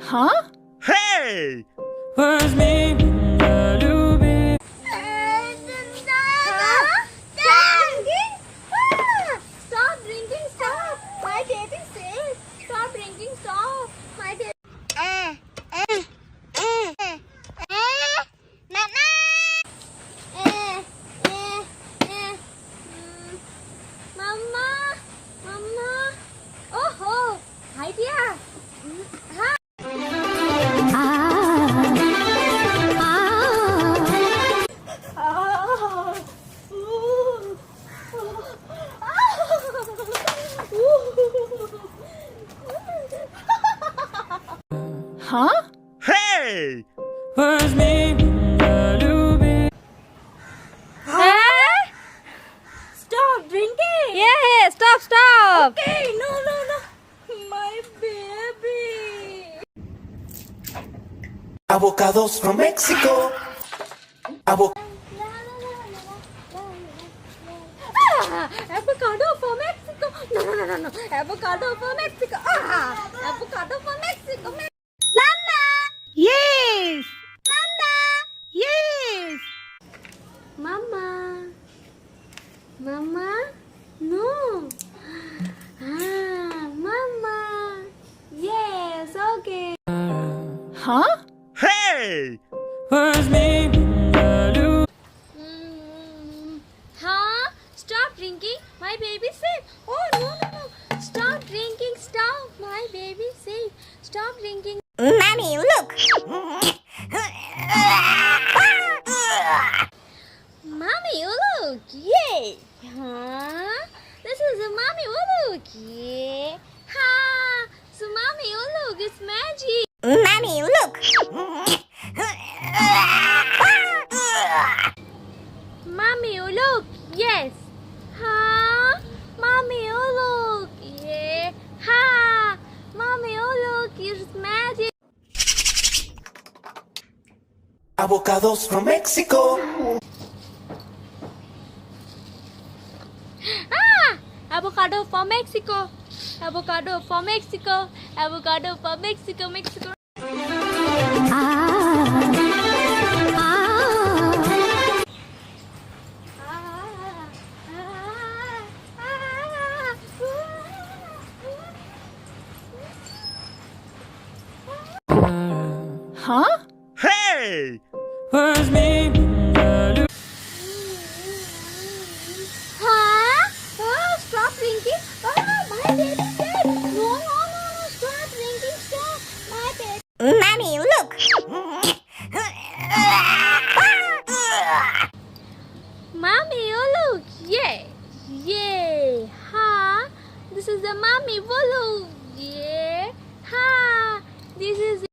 Huh? Hey! Was me to be. Stop drinking, stop. My baby says, stop drinking, stop. My baby. Mama, Mama. Oh, hi dear. Hi. Huh? Hey! Was me to be. Stop drinking. Yeah, stop. Okay, no. My baby. Avocados from Mexico. Avocado for Mexico. No. Avocado for Mexico. Avocado for Mexico. Mama. Yes. Mama. Yes. Mama. No. Mama. Yes, okay. Huh? Hey! Was me to. Huh? Stop drinking. My baby said. Oh, no. Stop drinking. Stop. My baby said. Stop drinking. Mommy, look! Mommy, you look. Yay. Huh? This is a mommy, you look. Yeah. Ha. So mommy, you look. It's magic. Mommy, look! Mommy, you look. Yes. Huh? Mommy, you look. Yeah. Ha. Mommy, you look. It's magic. Avocados from Mexico. Avocado for Mexico. Avocado for Mexico. Avocado for Mexico. Mexico. Huh? Hey! Was me to. Huh? Oh, stop drinking. My baby said. No. Stop drinking. Stop. My baby. Mommy, look! Mommy, you look. Yeah. Ha. This is the mommy. Look. Yeah. Ha. This is